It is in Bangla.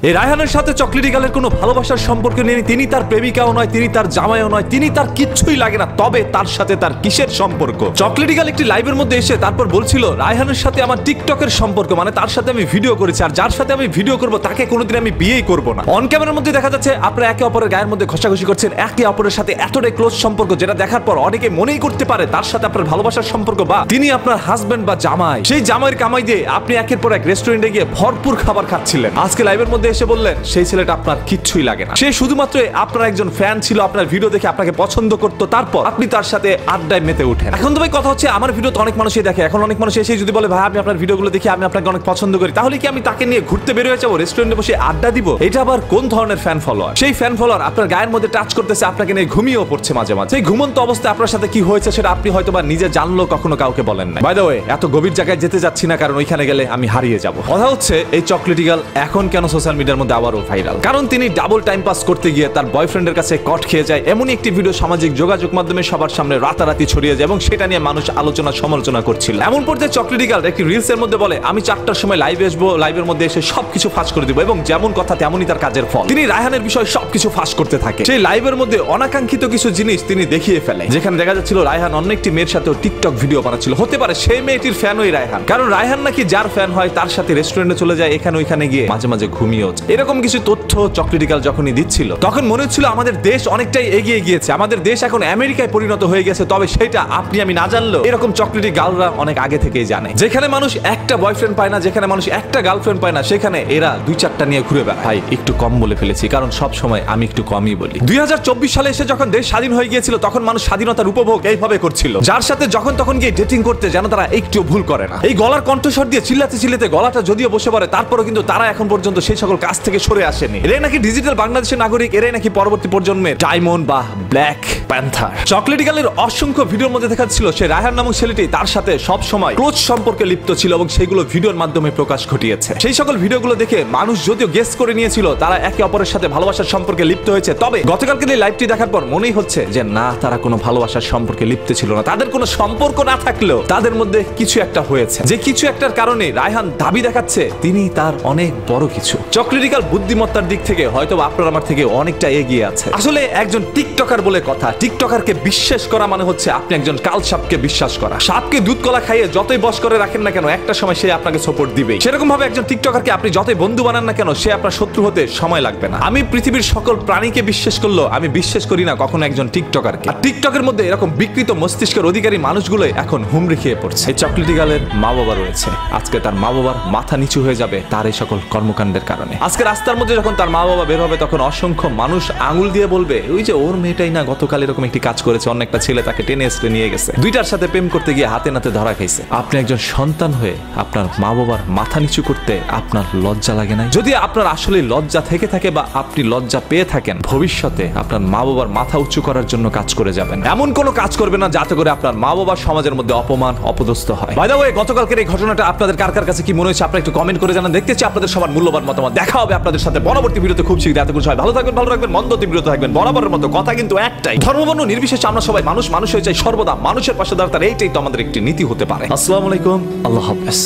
এই রায়হানের সাথে চকলেটি গার্লের কোনো ভালোবাসার সম্পর্ক নেই। তিনি তার প্রেমিকাও নয়, তিনি তার জামাইও নয়, তিনি তার কিচ্ছুই লাগে না। তবে তার সাথে তার কিসের সম্পর্ক? চকলেটি গার্ল একটি লাইভের মধ্যে এসে তারপর বলছিল রায়হানের সাথে আমার টিকটকের সম্পর্ক, মানে তার সাথে আমি ভিডিও করেছি, আর যার সাথে আমি ভিডিও করব তাকে কোনোদিন আমি বিয়েই করব না। অন ক্যামেরার মধ্যে দেখা যাচ্ছে আপনারা একে অপরের গায়ের মধ্যে ঘষাঘষি করছেন, একে অপরের সাথে এতটাই ক্লোজ সম্পর্ক যেটা দেখার পর অনেকে মনেই করতে পারে তার সাথে আপনার ভালোবাসার সম্পর্ক বা তিনি আপনার হাজবেন্ড বা জামাই। সেই জামাইয়ের কামাই দিয়ে আপনি একের পর এক রেস্টুরেন্টে গিয়ে ভরপুর খাবার খাচ্ছিলেন। আজকে লাইভের মধ্যে এসে বললেন সেই ছেলেটা আপনার কিচ্ছুই লাগে না, সে শুধুমাত্র আপনার একজন ফ্যান ছিল, আপনার ভিডিও দেখে আপনাকে পছন্দ করতো, তারপর আপনি তার সাথে আড্ডায় মেতে উঠেন। এখন তো ভাই কথা হচ্ছে আমার ভিডিও তো অনেক মানুষই দেখে, এখন অনেক মানুষ এসে যদি বলে ভাই আমি আপনার ভিডিওগুলো দেখি, আমি আপনাকে অনেক পছন্দ করি, তাহলে কি আমি তাকে নিয়ে ঘুরতে বের হয়ে যাবো, রেস্টুরেন্টে বসে আড্ডা দিব? এটা আবার কোন ধরনের ফ্যান ফলোয়ার? সেই ফ্যান ফলোয়ার আপনার গায়ের মধ্যে টাচ করতেছে, আপনাকে নিয়ে ঘুমিয়েও পড়ছে মাঝে মাঝে। সেই ঘুমন্ত অবস্থায় আপনার সাথে কি হয়েছে সেটা আপনি হয়তো বা নিজে জানলো, কখনো কাউকে বলেন না। বাই দ্য ওয়ে, এত গভীর জায়গায় যেতে যাচ্ছি না, কারণ ওইখানে গেলে আমি হারিয়ে যাব। কথা হচ্ছে এই চকলেটি গার্ল এখন কেন সোশ্যাল মিডিয়ার মধ্যে আবারও ভাইরাল? কারণ তিনি ডাবল টাইম পাস করতে গিয়ে তার বয়ফ্রেন্ডের কাছে কট খেয়ে যায়, এমনই একটি ভিডিও সামাজিক যোগাযোগ মাধ্যমে সবার সামনে রাতারাতি ছড়িয়ে যায় এবং সেটা নিয়ে মানুষ আলোচনা সমালোচনা করছিল। এমন পর্যায়ে চকলেটি গার্ল একটি রিলস এর মধ্যে বলে আমি 4টার সময় লাইভে আসবো, লাইভের মধ্যে এসে সবকিছু ফাঁস করে দিব, এবং যেমন কথা তেমনই তার কাজের ফল। তিনি রায়হানের বিষয় সবকিছু ফাঁস করতে থাকে। সেই লাইভের মধ্যে অনাকাঙ্ক্ষিত কিছু জিনিস তিনি দেখিয়ে ফেলে, যেখানে দেখা যাচ্ছিল রায়হান অন্য একটি মেয়ের সাথে টিকটক ভিডিও বানাচ্ছিল। হতে পারে সেই মেয়েটির ফ্যান ওই রায়হান, কারণ রায়হান নাকি যার ফ্যান হয় তার সাথে রেস্টুরেন্টে চলে যায়, এখানে ওইখানে গিয়ে মাঝে মাঝে ঘুমিয়েও যায়। এরকম কিছু তথ্য চকলেটি গার্ল যখনই দিচ্ছিল তখন মনে হচ্ছিল আমাদের দেশ অনেকটাই এগিয়ে গিয়েছে, আমাদের দেশ এখন আমেরিকায় পরিণত হয়ে গেছে। তবে সেটা আপনি আমি না জানলেও এরকম চকলেটি গার্লরা অনেক আগে থেকেই জানে। যেখানে মানুষ একটা বয়ফ্রেন্ড পায় না, যেখানে মানুষ একটা গার্লফ্রেন্ড পায় না, সেখানে এরা 2-4টা নিয়ে ঘুরে বেড়ায়। ভাই একটু কম বলে ফেলেছি, কারণ সব সময় আমি একটু কমই বলি। 2024 সালে এসে যখন দেশ স্বাধীন হয়ে গিয়েছিল তখন মানুষ স্বাধীনতার উপভোগ এইভাবে করছিল, যার সাথে যখন তখন গিয়ে ডেটিং করতে যেন তারা একটু ভুল করে না। এই গলার কণ্ঠস্বর দিয়ে চিল্লাতে চিল্লাতে গলাটা যদিও বসে পড়ে, তারপরও কিন্তু তারা এখন পর্যন্ত সেই সকল কাজ থেকে সরে আসেনি। এরাই নাকি ডিজিটাল বাংলাদেশের নাগরিক, এরাই নাকি পরবর্তী প্রজন্মের ডায়মন্ড বা ব্ল্যাক প্যান্থার। চকলেটি গার্লের অসংখ্য ভিডিওর মধ্যে দেখাচ্ছিল সে রায়হান নামক ছেলেটি তার সাথে সব সময় ক্লোজ সম্পর্কে লিপ্ত ছিল এবং সেগুলো ভিডিওর মাধ্যমে প্রকাশ ঘটিয়েছে। সেই সকল ভিডিওগুলো দেখে মানুষ যদিও গেস করে নিয়েছিল তারা একে অপরের সাথে ভালোবাসার সম্পর্কে লিপ্ত হয়েছে, তবে গতকালকে এই লাইভটি দেখার পর মনেই হচ্ছে যে না, তারা কোনো ভালোবাসার সম্পর্কে লিপ্ত ছিল না। তাদের কোনো সম্পর্ক না থাকলেও তাদের মধ্যে কিছু একটা হয়েছে, যে কিছু একটার কারণে রায়হান দাবি দেখাচ্ছে তিনি তার অনেক বড় কিছু। চকলেটি গার্ল বুদ্ধিমত্তার দিক থেকে হয়তো আপনার আমার থেকে অনেকটা এগিয়ে আছে। আসলে একজন টিকটকার বলে কথা, টিকটকারকে বিশ্বাস করা মানে হচ্ছে আপনি একজন কাল সাপকে বিশ্বাস করা। সাপকে দুধ কলা খাইয়ে যতই বশ করে রাখেন না কেন, একটা সময় সে আপনাকে সাপোর্ট দিবেই। সেরকম ভাবে একজন টিকটকারকে আপনি যতই বন্ধু বানান না কেন, সে আপনার শত্রু হতে সময় লাগবে না। আমি পৃথিবীর সকল প্রাণীকে বিশ্বাস করলেও আমি বিশ্বাস করি না কখনো একজন টিকটকারকে। আর টিকটকের মধ্যে এরকম বিকৃত মস্তিষ্কের অধিকারী মানুষগুলো এখন হুমড়ি খেয়ে পড়ছে। এই চকলেটি গার্লের মা বাবা রয়েছে, আজকে তার মা বাবার মাথা নিচু হয়ে যাবে তার এই সকল কর্মকাণ্ডের কারণে। আজকে রাস্তার মধ্যে যখন তার মা বাবা বের হবে তখন অসংখ্য মানুষ আঙুল দিয়ে বলবে ওই যে ওর মেয়েটাই না গতকাল এরকম একটি কাজ করেছে, অন্য একটা ছেলে তাকে টেনে এসে নিয়ে গেছে, 2টার সাথে প্রেম করতে গিয়ে হাতে নাতে ধরা খাইছে। আপনি একজন সন্তান হয়ে আপনার মা বাবার মাথা নিচু করতে আপনার লজ্জা লাগে না? যদি আপনার আসলে লজ্জা থেকে থাকে বা আপনি লজ্জা পেয়ে থাকেন, ভবিষ্যতে আপনার মা বাবার মাথা উঁচু করার জন্য কাজ করে যাবেন। এমন কোনো কাজ করবে না যাতে করে আপনার মা বাবার সমাজের মধ্যে অপমান অপদস্থ হয়। বাই দ্য ওয়ে, গতকালকের এই ঘটনাটা আপনাদের কার কার কাছে কি মনে হয়েছে আপনারা একটু কমেন্ট করে জানান। দেখতে চাই আপনাদের সবার মূল্যবান মতামত। দেখা হবে আপনাদের সাথে পরবর্তী ভিডিওতে খুব শীঘ্রই। এতক্ষণ সবাই ভালো থাকবেন, ভালো রাখবেন, মন্দ তীব্রত থাকবেন। বরাবরের মতো কথা কিন্তু একটাই, ধর্মবর্ণ নির্বিশেষে আমরা সবাই মানুষ হয়ে চাই সর্বদা মানুষের পাশে দাঁড়াতে। এইটাই তো আমাদের একটি নীতি হতে পারে। আসসালামু আলাইকুম, আল্লাহ হাফেজ।